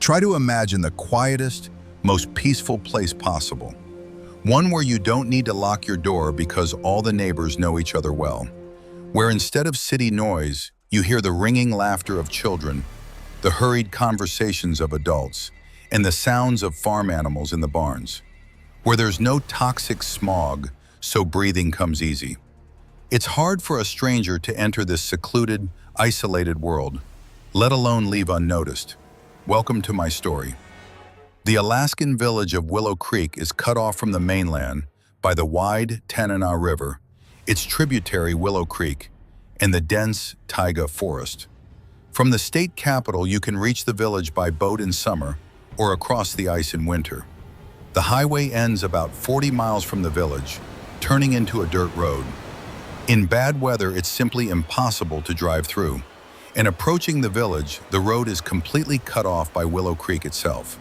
Try to imagine the quietest, most peaceful place possible. One where you don't need to lock your door because all the neighbors know each other well. Where instead of city noise, you hear the ringing laughter of children, the hurried conversations of adults, and the sounds of farm animals in the barns. Where there's no toxic smog, so breathing comes easy. It's hard for a stranger to enter this secluded, isolated world, let alone leave unnoticed. Welcome to my story. The Alaskan village of Willow Creek is cut off from the mainland by the wide Tanana River, its tributary Willow Creek, and the dense taiga forest. From the state capital, you can reach the village by boat in summer or across the ice in winter. The highway ends about 40 miles from the village, turning into a dirt road. In bad weather, it's simply impossible to drive through. And approaching the village, the road is completely cut off by Willow Creek itself.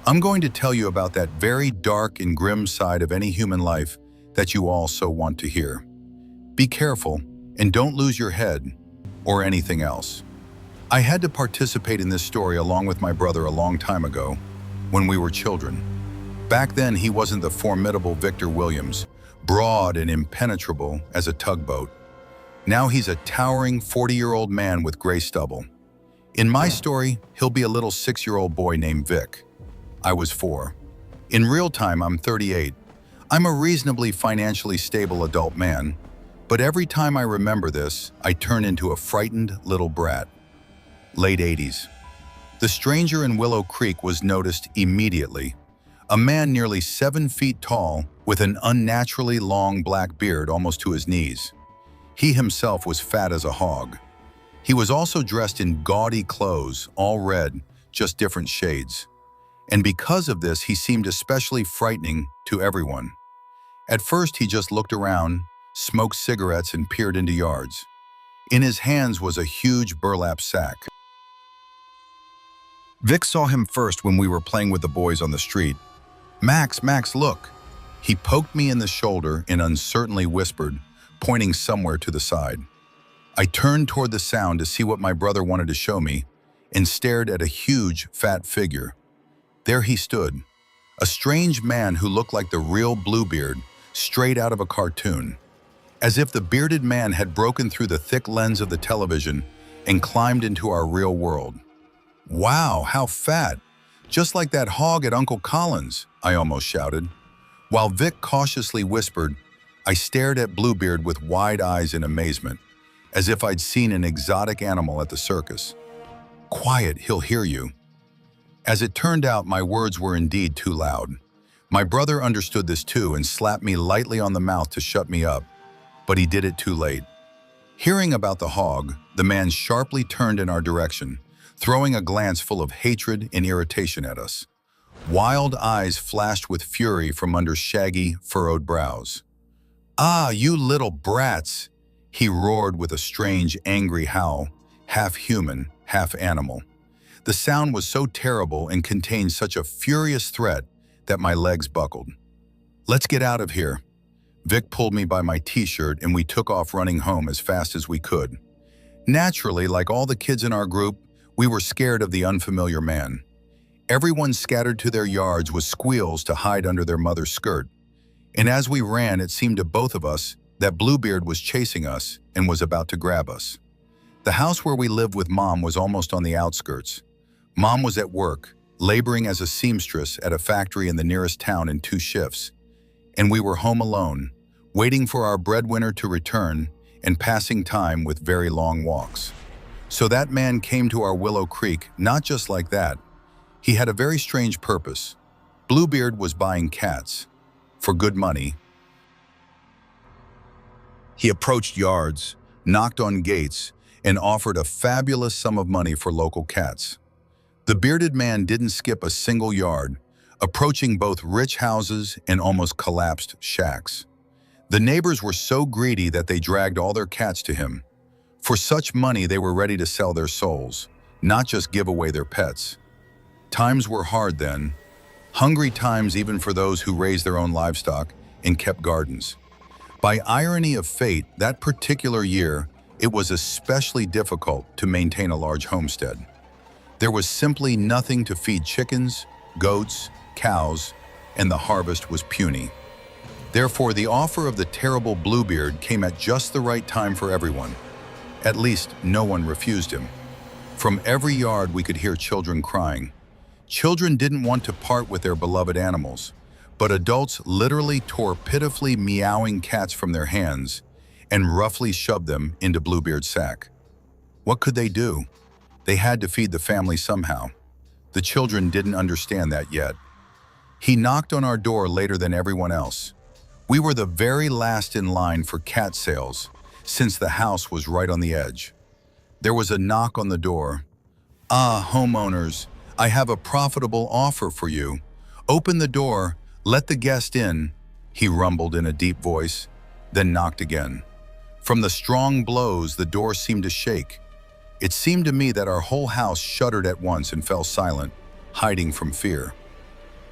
I'm going to tell you about that very dark and grim side of any human life that you all so want to hear. Be careful and don't lose your head or anything else. I had to participate in this story along with my brother a long time ago when we were children. Back then, he wasn't the formidable Victor Williams, broad and impenetrable as a tugboat. Now he's a towering 40-year-old man with gray stubble. In my story, he'll be a little 6-year-old boy named Vic. I was 4. In real time, I'm 38. I'm a reasonably financially stable adult man, but every time I remember this, I turn into a frightened little brat. Late 80s. The stranger in Willow Creek was noticed immediately. A man nearly 7 feet tall with an unnaturally long black beard almost to his knees. He himself was fat as a hog. He was also dressed in gaudy clothes, all red, just different shades. And because of this, he seemed especially frightening to everyone. At first, he just looked around, smoked cigarettes, and peered into yards. In his hands was a huge burlap sack. Vic saw him first when we were playing with the boys on the street. "Max, Max, look." He poked me in the shoulder and uncertainly whispered, pointing somewhere to the side. I turned toward the sound to see what my brother wanted to show me and stared at a huge, fat figure. There he stood, a strange man who looked like the real Bluebeard, straight out of a cartoon, as if the bearded man had broken through the thick lens of the television and climbed into our real world. "Wow, how fat! Just like that hog at Uncle Colin's," I almost shouted. While Vic cautiously whispered, I stared at Bluebeard with wide eyes in amazement, as if I'd seen an exotic animal at the circus. "Quiet, he'll hear you." As it turned out, my words were indeed too loud. My brother understood this too and slapped me lightly on the mouth to shut me up, but he did it too late. Hearing about the hog, the man sharply turned in our direction, throwing a glance full of hatred and irritation at us. Wild eyes flashed with fury from under shaggy, furrowed brows. "Ah, you little brats!" he roared with a strange, angry howl, half human, half animal. The sound was so terrible and contained such a furious threat that my legs buckled. "Let's get out of here." Vic pulled me by my t-shirt and we took off running home as fast as we could. Naturally, like all the kids in our group, we were scared of the unfamiliar man. Everyone scattered to their yards with squeals to hide under their mother's skirt. And as we ran, it seemed to both of us that Bluebeard was chasing us and was about to grab us. The house where we lived with Mom was almost on the outskirts. Mom was at work, laboring as a seamstress at a factory in the nearest town in 2 shifts. And we were home alone, waiting for our breadwinner to return and passing time with very long walks. So that man came to our Willow Creek not just like that. He had a very strange purpose. Bluebeard was buying cats. For good money. He approached yards, knocked on gates, and offered a fabulous sum of money for local cats. The bearded man didn't skip a single yard, approaching both rich houses and almost collapsed shacks. The neighbors were so greedy that they dragged all their cats to him. For such money, they were ready to sell their souls, not just give away their pets. Times were hard then. Hungry times even for those who raised their own livestock and kept gardens. By irony of fate, that particular year, it was especially difficult to maintain a large homestead. There was simply nothing to feed chickens, goats, cows, and the harvest was puny. Therefore, the offer of the terrible Bluebeard came at just the right time for everyone. At least, no one refused him. From every yard, we could hear children crying. Children didn't want to part with their beloved animals, but adults literally tore pitifully meowing cats from their hands and roughly shoved them into Bluebeard's sack. What could they do? They had to feed the family somehow. The children didn't understand that yet. He knocked on our door later than everyone else. We were the very last in line for cat sales, since the house was right on the edge. There was a knock on the door. "Ah, homeowners, I have a profitable offer for you. Open the door, let the guest in," he rumbled in a deep voice, then knocked again. From the strong blows, the door seemed to shake. It seemed to me that our whole house shuddered at once and fell silent, hiding from fear.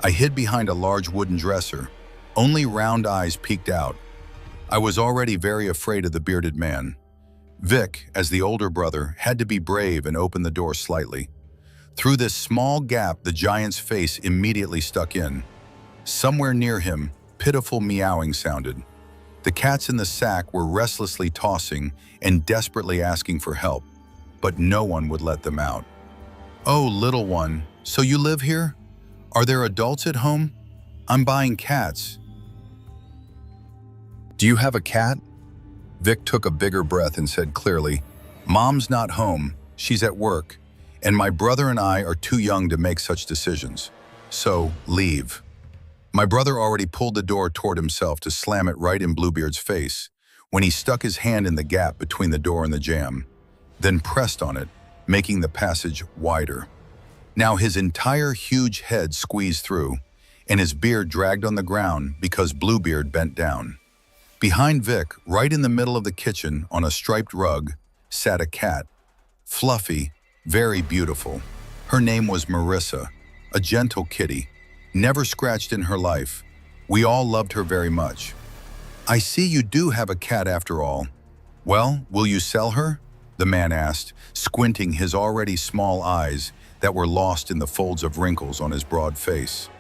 I hid behind a large wooden dresser. Only round eyes peeked out. I was already very afraid of the bearded man. Vic, as the older brother, had to be brave and open the door slightly. Through this small gap, the giant's face immediately stuck in. Somewhere near him, pitiful meowing sounded. The cats in the sack were restlessly tossing and desperately asking for help, but no one would let them out. "Oh, little one, so you live here? Are there adults at home? I'm buying cats." "Do you have a cat?" Vic took a bigger breath and said clearly, "Mom's not home, she's at work, and my brother and I are too young to make such decisions. So, leave." My brother already pulled the door toward himself to slam it right in Bluebeard's face when he stuck his hand in the gap between the door and the jamb, then pressed on it, making the passage wider. Now his entire huge head squeezed through, and his beard dragged on the ground because Bluebeard bent down. Behind Vic, right in the middle of the kitchen on a striped rug, sat a cat. Fluffy, very beautiful. Her name was Marissa, a gentle kitty, never scratched in her life. We all loved her very much. "I see you do have a cat after all. Well, will you sell her?" the man asked, squinting his already small eyes that were lost in the folds of wrinkles on his broad face.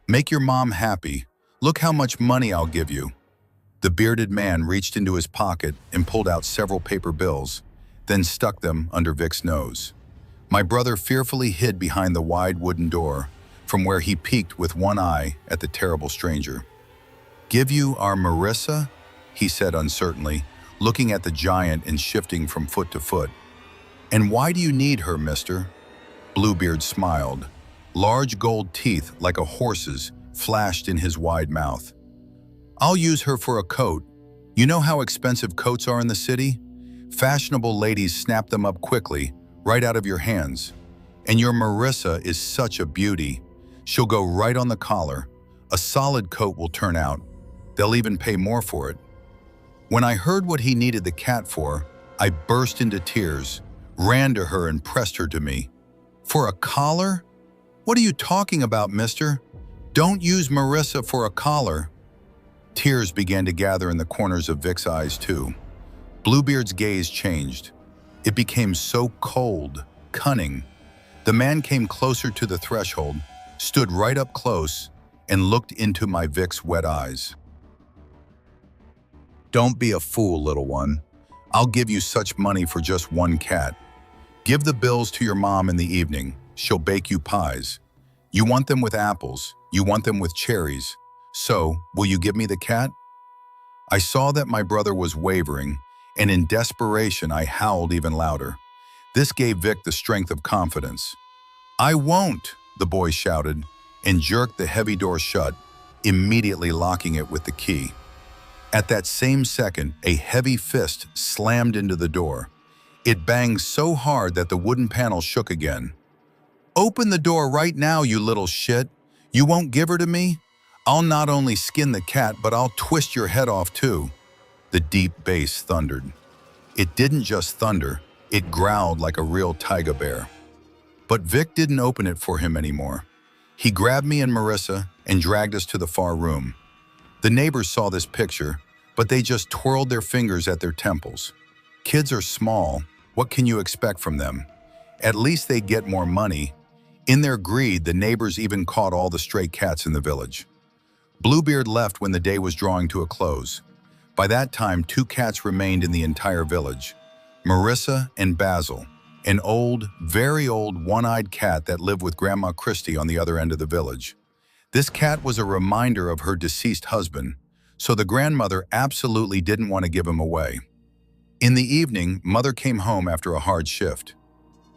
"Make your mom happy. Look how much money I'll give you." The bearded man reached into his pocket and pulled out several paper bills, then stuck them under Vic's nose. My brother fearfully hid behind the wide wooden door, from where he peeked with one eye at the terrible stranger. "Give you our Marissa?" he said uncertainly, looking at the giant and shifting from foot to foot. "And why do you need her, mister?" Bluebeard smiled. Large gold teeth, like a horse's, flashed in his wide mouth. "I'll use her for a coat. You know how expensive coats are in the city? Fashionable ladies snap them up quickly, right out of your hands. And your Marissa is such a beauty. She'll go right on the collar. A solid coat will turn out. They'll even pay more for it." When I heard what he needed the cat for, I burst into tears, ran to her and pressed her to me. "For a collar? What are you talking about, mister? Don't use Marissa for a collar." Tears began to gather in the corners of Vic's eyes too. Bluebeard's gaze changed. It became so cold, cunning. The man came closer to the threshold, stood right up close, and looked into my Vic's wet eyes. "Don't be a fool, little one. I'll give you such money for just one cat. Give the bills to your mom in the evening. She'll bake you pies. You want them with apples. You want them with cherries. So, will you give me the cat?" I saw that my brother was wavering, and in desperation I howled even louder. This gave Vic the strength of confidence. "I won't," the boy shouted, and jerked the heavy door shut, immediately locking it with the key. At that same second, a heavy fist slammed into the door. It banged so hard that the wooden panel shook again. "Open the door right now, you little shit. You won't give her to me? I'll not only skin the cat, but I'll twist your head off too." The deep bass thundered. It didn't just thunder, it growled like a real tiger bear. But Vic didn't open it for him anymore. He grabbed me and Marissa and dragged us to the far room. The neighbors saw this picture, but they just twirled their fingers at their temples. Kids are small, what can you expect from them? At least they'd get more money. In their greed, the neighbors even caught all the stray cats in the village. Bluebeard left when the day was drawing to a close. By that time, 2 cats remained in the entire village: Marissa and Basil, an old, very old, one-eyed cat that lived with Grandma Christie on the other end of the village. This cat was a reminder of her deceased husband, so the grandmother absolutely didn't want to give him away. In the evening, Mother came home after a hard shift.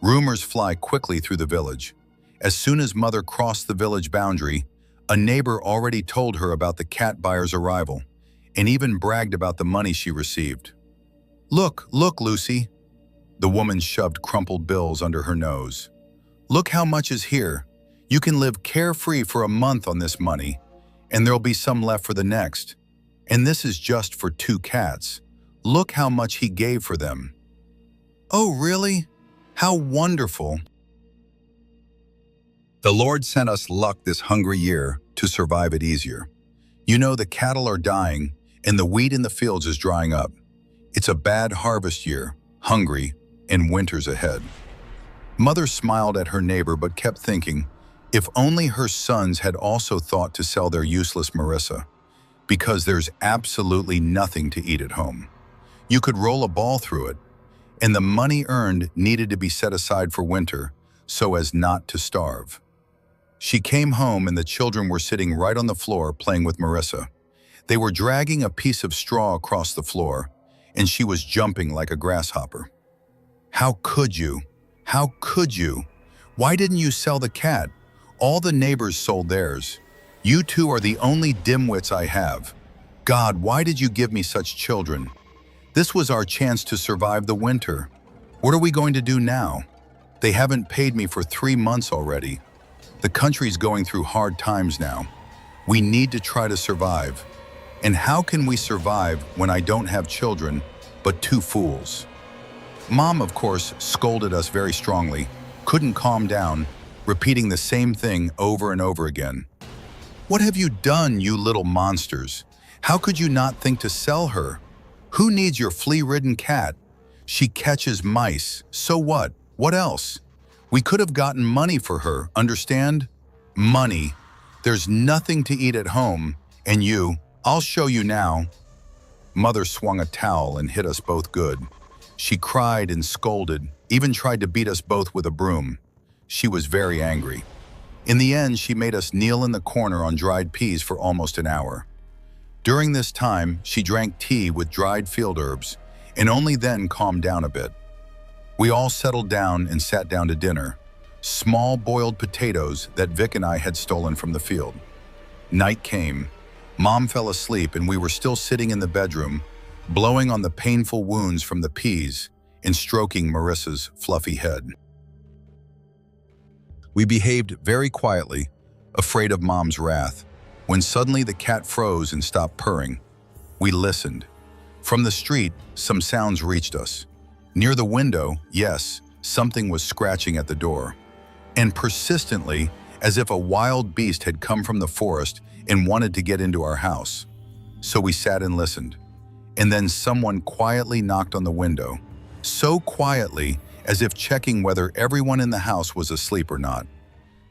Rumors fly quickly through the village. As soon as Mother crossed the village boundary, a neighbor already told her about the cat buyer's arrival, and even bragged about the money she received. Look, Lucy." The woman shoved crumpled bills under her nose. "Look how much is here. You can live carefree for a month on this money, and there'll be some left for the next. And this is just for 2 cats. Look how much he gave for them." "Oh, really? How wonderful." The Lord sent us luck this hungry year to survive it easier. You know, the cattle are dying, and the wheat in the fields is drying up. It's a bad harvest year, hungry, and winter's ahead. Mother smiled at her neighbor but kept thinking, if only her sons had also thought to sell their useless Marissa, because there's absolutely nothing to eat at home. You could roll a ball through it, and the money earned needed to be set aside for winter so as not to starve. She came home and the children were sitting right on the floor playing with Marissa. They were dragging a piece of straw across the floor, and she was jumping like a grasshopper. "How could you? How could you? Why didn't you sell the cat? All the neighbors sold theirs. You 2 are the only dimwits I have. God, why did you give me such children? This was our chance to survive the winter. What are we going to do now? They haven't paid me for 3 months already. The country's going through hard times now. We need to try to survive. And how can we survive when I don't have children, but 2 fools?" Mom, of course, scolded us very strongly, couldn't calm down, repeating the same thing over and over again. "What have you done, you little monsters? How could you not think to sell her? Who needs your flea-ridden cat? She catches mice, so what? What else? We could have gotten money for her, understand? Money. There's nothing to eat at home, and I'll show you now." Mother swung a towel and hit us both good. She cried and scolded, even tried to beat us both with a broom. She was very angry. In the end, she made us kneel in the corner on dried peas for almost an hour. During this time, she drank tea with dried field herbs, and only then calmed down a bit. We all settled down and sat down to dinner. Small boiled potatoes that Vic and I had stolen from the field. Night came. Mom fell asleep and we were still sitting in the bedroom, blowing on the painful wounds from the peas and stroking Marissa's fluffy head. We behaved very quietly, afraid of Mom's wrath, when suddenly the cat froze and stopped purring. We listened. From the street, some sounds reached us. Near the window, yes, something was scratching at the door. And persistently, as if a wild beast had come from the forest and wanted to get into our house. So we sat and listened. And then someone quietly knocked on the window. So quietly, as if checking whether everyone in the house was asleep or not.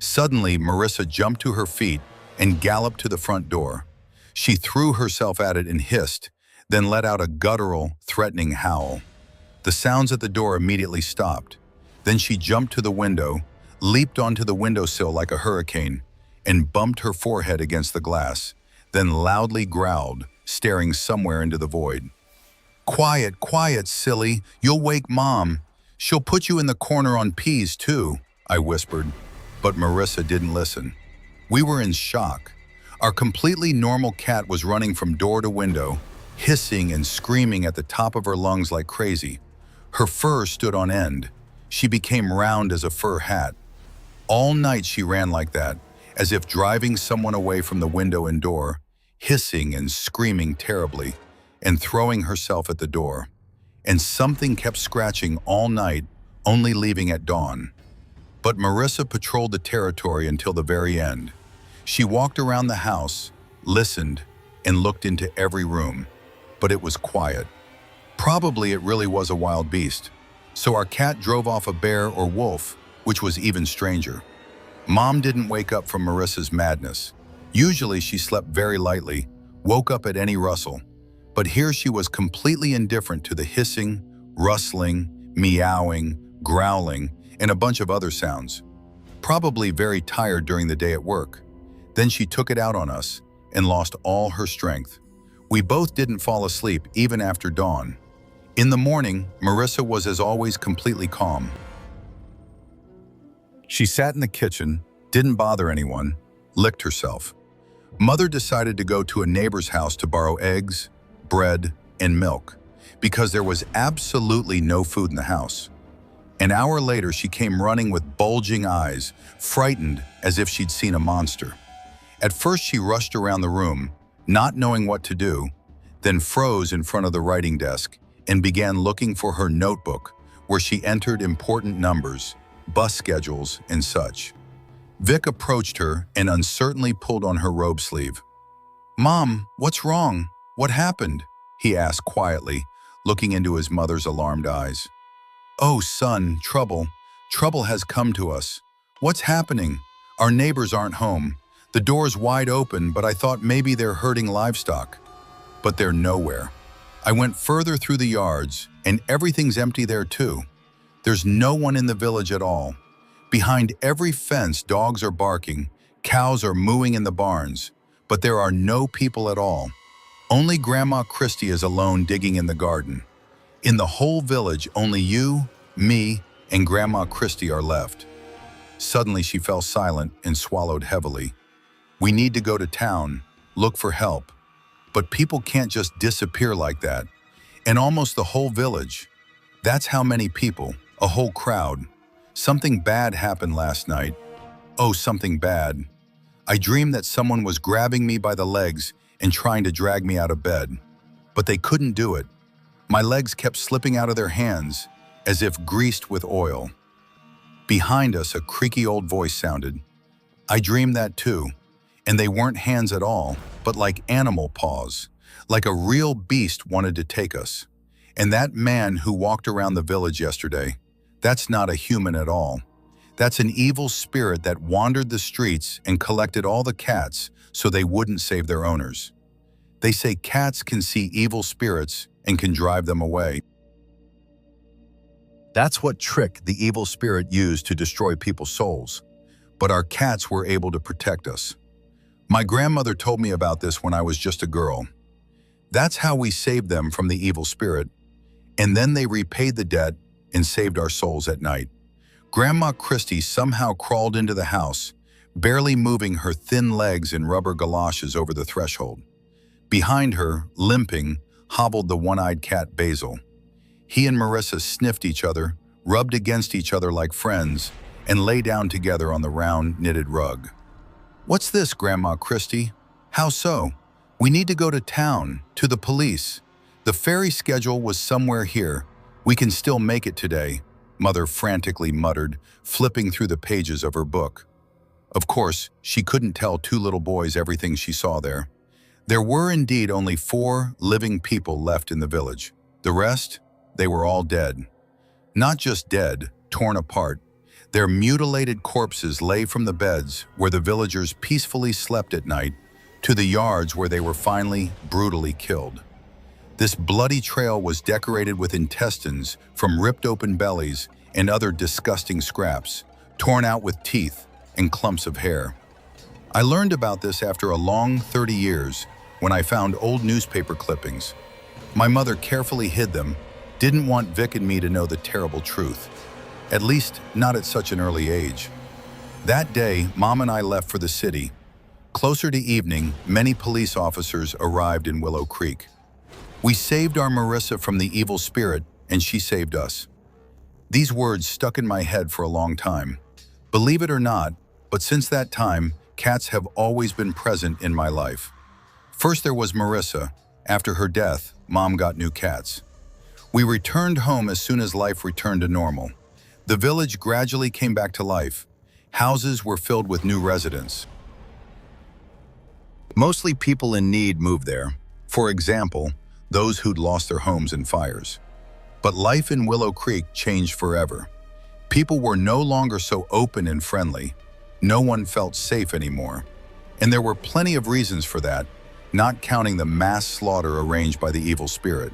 Suddenly, Marissa jumped to her feet and galloped to the front door. She threw herself at it and hissed, then let out a guttural, threatening howl. The sounds at the door immediately stopped. Then she jumped to the window, leaped onto the windowsill like a hurricane, and bumped her forehead against the glass, then loudly growled, staring somewhere into the void. "Quiet, quiet, silly. You'll wake Mom. She'll put you in the corner on peas, too," I whispered. But Marissa didn't listen. We were in shock. Our completely normal cat was running from door to window, hissing and screaming at the top of her lungs like crazy. Her fur stood on end. She became round as a fur hat. All night she ran like that, as if driving someone away from the window and door, hissing and screaming terribly, and throwing herself at the door. And something kept scratching all night, only leaving at dawn. But Marissa patrolled the territory until the very end. She walked around the house, listened, and looked into every room. But it was quiet. Probably it really was a wild beast. So our cat drove off a bear or wolf, which was even stranger. Mom didn't wake up from Marissa's madness. Usually she slept very lightly, woke up at any rustle. But here she was completely indifferent to the hissing, rustling, meowing, growling, and a bunch of other sounds. Probably very tired during the day at work. Then she took it out on us and lost all her strength. We both didn't fall asleep even after dawn. In the morning, Marissa was as always completely calm. She sat in the kitchen, didn't bother anyone, licked herself. Mother decided to go to a neighbor's house to borrow eggs, bread, and milk because there was absolutely no food in the house. An hour later, she came running with bulging eyes, frightened as if she'd seen a monster. At first, she rushed around the room, not knowing what to do, then froze in front of the writing desk and began looking for her notebook where she entered important numbers, bus schedules, and such. Vic approached her and uncertainly pulled on her robe sleeve. "Mom, what's wrong? What happened?" he asked quietly, looking into his mother's alarmed eyes. "Oh, son, trouble. Trouble has come to us. What's happening? Our neighbors aren't home. The door's wide open, but I thought maybe they're herding livestock. But they're nowhere. I went further through the yards, and everything's empty there too. There's no one in the village at all. Behind every fence, dogs are barking, cows are mooing in the barns, but there are no people at all. Only Grandma Christie is alone digging in the garden. In the whole village, only you, me, and Grandma Christie are left." Suddenly, she fell silent and swallowed heavily. "We need to go to town, look for help. But people can't just disappear like that. And almost the whole village. That's how many people, a whole crowd. Something bad happened last night. Oh, something bad. I dreamed that someone was grabbing me by the legs and trying to drag me out of bed. But they couldn't do it. My legs kept slipping out of their hands, as if greased with oil." Behind us, a creaky old voice sounded. "I dreamed that too. And they weren't hands at all, but like animal paws, like a real beast wanted to take us. And that man who walked around the village yesterday, that's not a human at all. That's an evil spirit that wandered the streets and collected all the cats so they wouldn't save their owners. They say cats can see evil spirits and can drive them away. That's what trick the evil spirit used to destroy people's souls. But our cats were able to protect us. My grandmother told me about this when I was just a girl. That's how we saved them from the evil spirit. And then they repaid the debt and saved our souls at night. Grandma Christie somehow crawled into the house, barely moving her thin legs in rubber galoshes over the threshold. Behind her, limping, hobbled the one-eyed cat Basil. He and Marissa sniffed each other, rubbed against each other like friends, and lay down together on the round, knitted rug. "What's this, Grandma Christie? How so? We need to go to town, to the police. The ferry schedule was somewhere here. We can still make it today," Mother frantically muttered, flipping through the pages of her book. Of course, she couldn't tell two little boys everything she saw there. There were indeed only 4 living people left in the village. The rest, they were all dead. Not just dead, torn apart. Their mutilated corpses lay from the beds where the villagers peacefully slept at night to the yards where they were finally brutally killed. This bloody trail was decorated with intestines from ripped open bellies and other disgusting scraps, torn out with teeth and clumps of hair. I learned about this after a long 30 years when I found old newspaper clippings. My mother carefully hid them, didn't want Vic and me to know the terrible truth. At least, not at such an early age. That day, Mom and I left for the city. Closer to evening, many police officers arrived in Willow Creek. We saved our Marissa from the evil spirit, and she saved us. These words stuck in my head for a long time. Believe it or not, but since that time, cats have always been present in my life. First there was Marissa. After her death, Mom got new cats. We returned home as soon as life returned to normal. The village gradually came back to life. Houses were filled with new residents. Mostly people in need moved there. For example, those who'd lost their homes in fires. But life in Willow Creek changed forever. People were no longer so open and friendly. No one felt safe anymore. And there were plenty of reasons for that, not counting the mass slaughter arranged by the evil spirit.